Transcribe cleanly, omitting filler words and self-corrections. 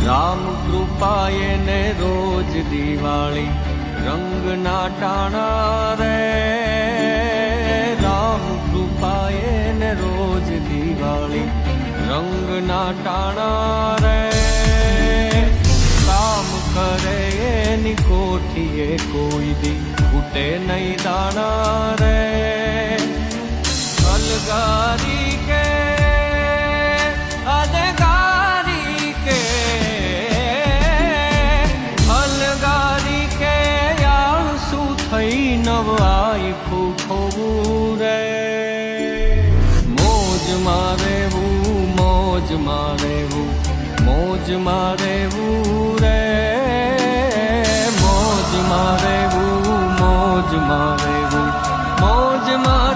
રામ કૃપાએ ને રોજ દિવાળી રંગ ના ટાણા રે રામ કૃપાએ ને રોજ દિવાળી રંગ ના ટાણા રે કામ કરે એની કોઠીએ કોઈ દી ફૂટે નહીં દાણા રે અલગારી કે અલગારી કે અલગારી કે આળસુ થઈ નવાઈ ફૂખવું રે મોજ મારેવું મોજ મારેવું મોજ મારેવું રે મોજ મારેવું મોજ મારેવું મોજ મારે